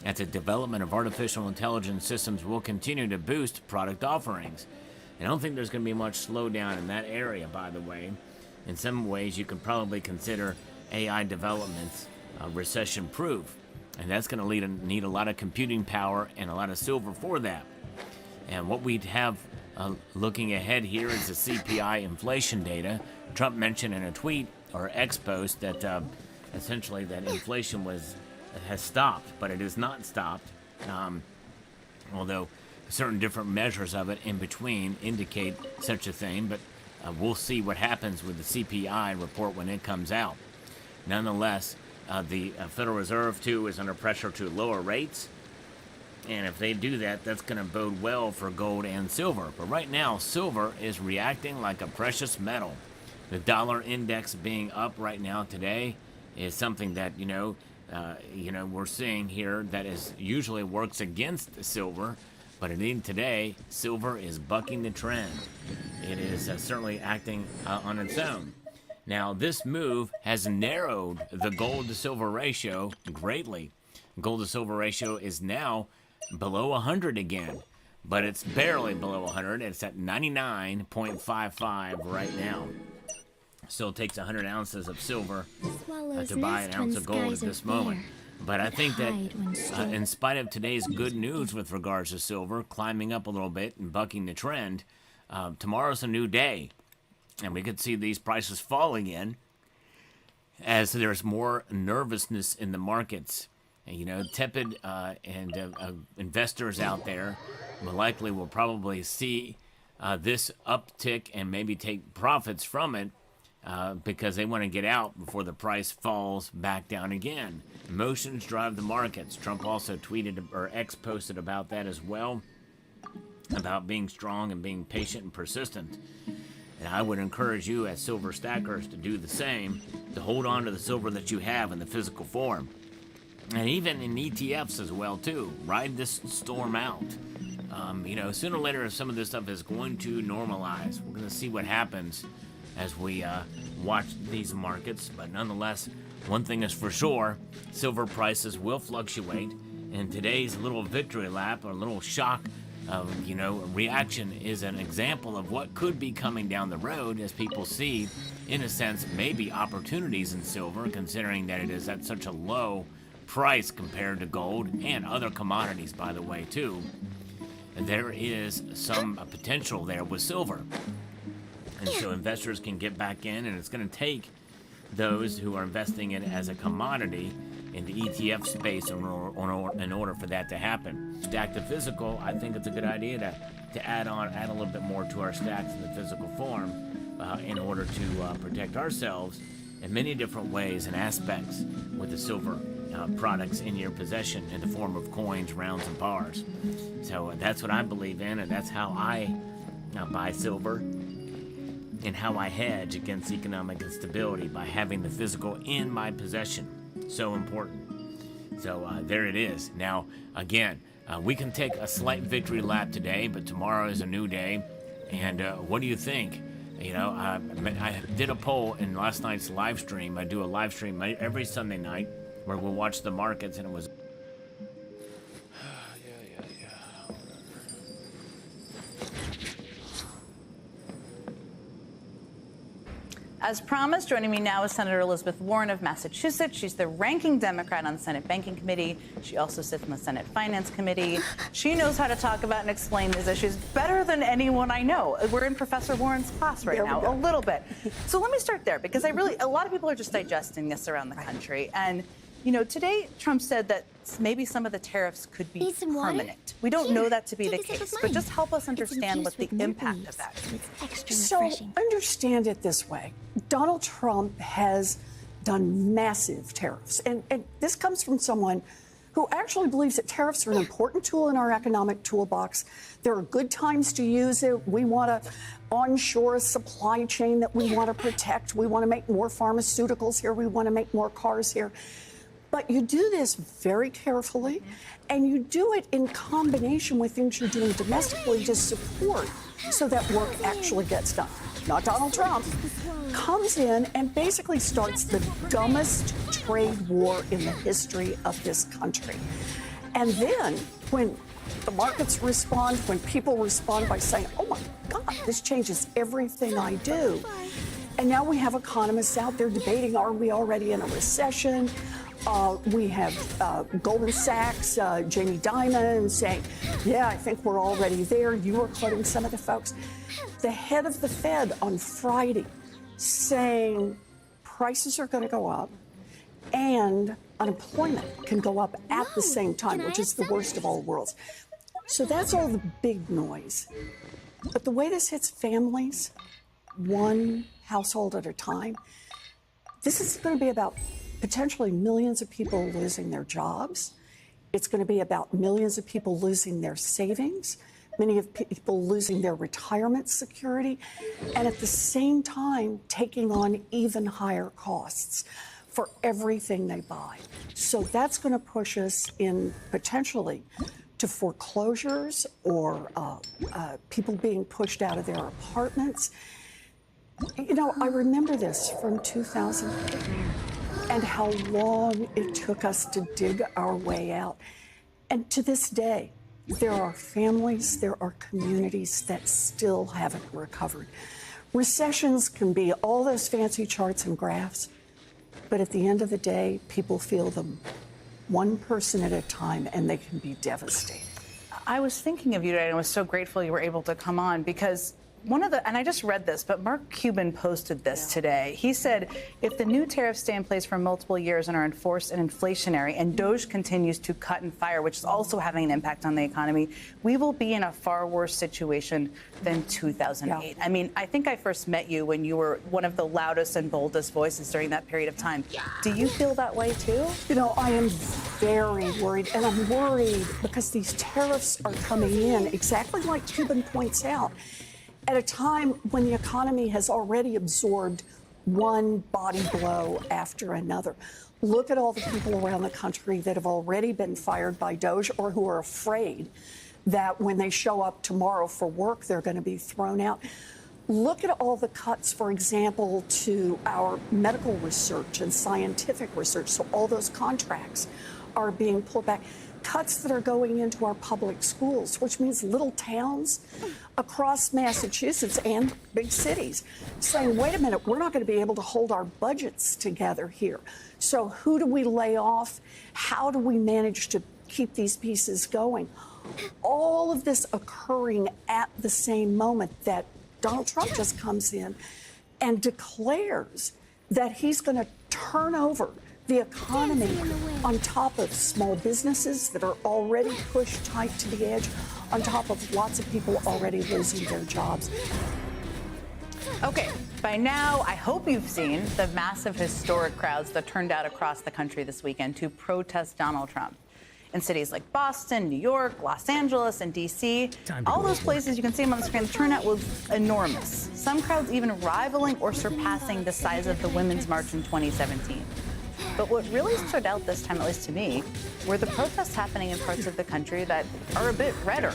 [SPEAKER 18] as the development of artificial intelligence systems will continue to boost product offerings. I don't think there's going to be much slowdown in that area, by the way. In some ways, you can probably consider AI developments recession-proof. And that's going to need a lot of computing power and a lot of silver for that. And what we'd have looking ahead here is the CPI inflation data. Trump mentioned in a tweet or X post that essentially that inflation has stopped, but it has not stopped. Although certain different measures of it in between indicate such a thing, but we'll see what happens with the CPI report when it comes out. Nonetheless, the Federal Reserve, too, is under pressure to lower rates. And if they do that, that's going to bode well for gold and silver. But right now, silver is reacting like a precious metal. The dollar index being up right now today is something that, we're seeing here that is usually works against silver. But indeed today, silver is bucking the trend. It is certainly acting on its own. Now, this move has narrowed the gold to silver ratio greatly. Gold to silver ratio is now below 100 again, but it's barely below 100. It's at 99.55 right now. Still takes 100 ounces of silver to buy an ounce of gold at this moment. But I think that in spite of today's good news with regards to silver, climbing up a little bit and bucking the trend, tomorrow's a new day. And we could see these prices fall again as there's more nervousness in the markets. And, tepid investors out there will probably see this uptick and maybe take profits from it because they want to get out before the price falls back down again. Emotions drive the markets. Trump also tweeted or X posted about that as well, about being strong and being patient and persistent. And I would encourage you as silver stackers to do the same, to hold on to the silver that you have in the physical form. And even in ETFs as well, too. Ride this storm out. Sooner or later, some of this stuff is going to normalize. We're going to see what happens as we watch these markets. But nonetheless, one thing is for sure, silver prices will fluctuate. And today's little victory lap or little shock reaction is an example of what could be coming down the road as people see, in a sense, maybe opportunities in silver, considering that it is at such a low price compared to gold and other commodities, by the way, too. And there is some potential there with silver. And so investors can get back in, and it's going to take those who are investing in it as a commodity in the ETF space in order for that to happen. Stack the physical, I think it's a good idea to add a little bit more to our stacks in the physical form in order to protect ourselves in many different ways and aspects with the silver products in your possession in the form of coins, rounds, and bars. So that's what I believe in, and that's how I buy silver and how I hedge against economic instability, by having the physical in my possession. So important. So there it is. Now, again, we can take a slight victory lap today, but tomorrow is a new day. And what do you think? I did a poll in last night's live stream. I do a live stream every Sunday night where we'll watch the markets, and it was...
[SPEAKER 19] As promised, joining me now is Senator Elizabeth Warren of Massachusetts. She's the ranking Democrat on the Senate Banking Committee. She also sits on the Senate Finance Committee. She knows how to talk about and explain these issues better than anyone I know. We're in Professor Warren's class right now, a little bit. So let me start there, because a lot of people are just digesting this around the country. And, today Trump said that maybe some of the tariffs could be permanent. We don't know that to be the case, but just help us understand what the impact of that is.
[SPEAKER 20] So understand it this way. Donald Trump has done massive tariffs. And this comes from someone who actually believes that tariffs are an important tool in our economic toolbox. There are good times to use it. We want to onshore a supply chain that we want to protect. We want to make more pharmaceuticals here. We want to make more cars here. But you do this very carefully, and you do it in combination with things you're doing domestically to support so that work actually gets done. Not Donald Trump comes in and basically starts the dumbest trade war in the history of this country. And then when the markets respond, when people respond by saying, oh my God, this changes everything I do. And now we have economists out there debating, are we already in a recession? We have Goldman Sachs, Jamie Dimon saying, yeah, I think we're already there. You were quoting some of the folks. The head of the Fed on Friday saying prices are going to go up and unemployment can go up at the same time, which is the worst of all worlds. So that's all the big noise. But the way this hits families, one household at a time, this is going to be about potentially millions of people losing their jobs. It's going to be about millions of people losing their savings, many of people losing their retirement security, and at the same time taking on even higher costs for everything they buy. So that's going to push us in potentially to foreclosures or people being pushed out of their apartments. You know, I remember this from 2008 and how long it took us to dig our way out. And to this day, there are families, there are communities that still haven't recovered. Recessions can be all those fancy charts and graphs, but at the end of the day, people feel them one person at a time, and they can be devastating.
[SPEAKER 19] I was thinking of you today, and I was so grateful you were able to come on because and I just read this, but Mark Cuban posted this today. He said, if the new tariffs stay in place for multiple years and are enforced and inflationary, and DOGE continues to cut and fire, which is also having an impact on the economy, we will be in a far worse situation than 2008. I mean, I think I first met you when you were one of the loudest and boldest voices during that period of time. Do you feel that way too?
[SPEAKER 20] You know, I am very worried, and I'm worried because these tariffs are coming in, exactly like Cuban points out, at a time when the economy has already absorbed one body blow after another. Look at all the people around the country that have already been fired by DOGE or who are afraid that when they show up tomorrow for work, they're going to be thrown out. Look at all the cuts, for example, to our medical research and scientific research. So all those contracts are being pulled back. Cuts that are going into our public schools, which means little towns across Massachusetts and big cities saying, wait a minute, we're not going to be able to hold our budgets together here. So who do we lay off? How do we manage to keep these pieces going? All of this occurring at the same moment that Donald Trump just comes in and declares that he's going to turn over the economy on top of small businesses that are already pushed tight to the edge, on top of lots of people already losing their jobs.
[SPEAKER 19] Okay, by now, I hope you've seen the massive historic crowds that turned out across the country this weekend to protest Donald Trump. In cities like Boston, New York, Los Angeles, and D.C., all those places, you can see them on the screen, the turnout was enormous. Some crowds even rivaling or surpassing the size of the Women's March in 2017. But what really stood out this time, at least to me, were the protests happening in parts of the country that are a bit redder.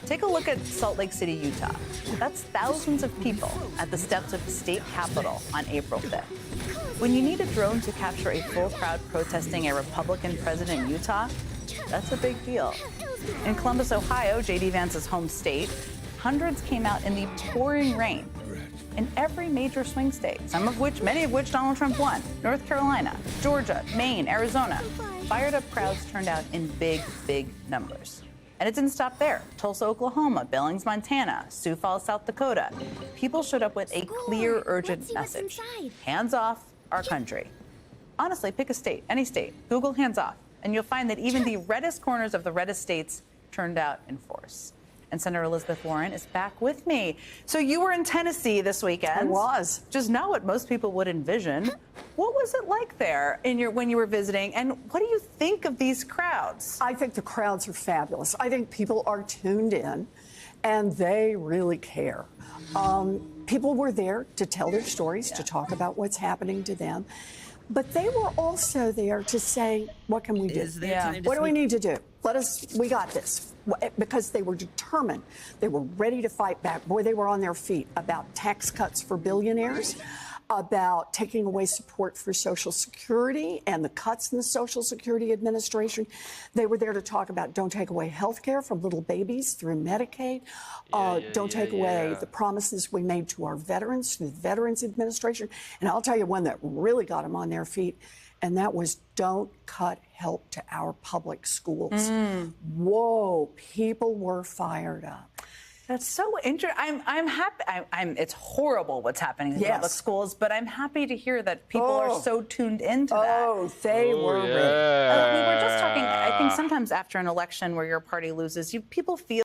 [SPEAKER 19] Take a look at Salt Lake City, Utah. That's thousands of people at the steps of the state capitol on April 5th. When you need a drone to capture a full crowd protesting a Republican president in Utah, that's a big deal. In Columbus, Ohio, J.D. Vance's home state, hundreds came out in the pouring rain. In every major swing state, many of which Donald Trump won, North Carolina, Georgia, Maine, Arizona, fired up crowds turned out in big, big numbers. And it didn't stop there. Tulsa, Oklahoma, Billings, Montana, Sioux Falls, South Dakota. People showed up with a clear, urgent message. Hands off our country. Honestly, pick a state, any state, Google hands off, and you'll find that even the reddest corners of the reddest states turned out in force. And Senator Elizabeth Warren is back with me. So you were in Tennessee this weekend.
[SPEAKER 20] I was.
[SPEAKER 19] Just not what most people would envision. What was it like there when you were visiting? And what do you think of these crowds?
[SPEAKER 20] I think the crowds are fabulous. I think people are tuned in, and they really care. People were there to tell their stories, to talk about what's happening to them. But they were also there to say, what can we do?
[SPEAKER 21] Is there time to
[SPEAKER 20] What do we
[SPEAKER 21] sneak-
[SPEAKER 20] need to do? We got this. Because they were determined. They were ready to fight back. Boy, they were on their feet about tax cuts for billionaires, about taking away support for Social Security and the cuts in the Social Security Administration. They were there to talk about don't take away health care from little babies through Medicaid. Don't take away the promises we made to our veterans through the Veterans Administration. And I'll tell you one that really got them on their feet, and that was don't cut help to our public schools. Whoa, people were fired up.
[SPEAKER 19] That's so interesting. I'm happy. It's horrible what's happening in public schools, but I'm happy to hear that people are so tuned into that.
[SPEAKER 20] Oh, they were ready.
[SPEAKER 19] We were just talking. I think sometimes after an election where your party loses, people feel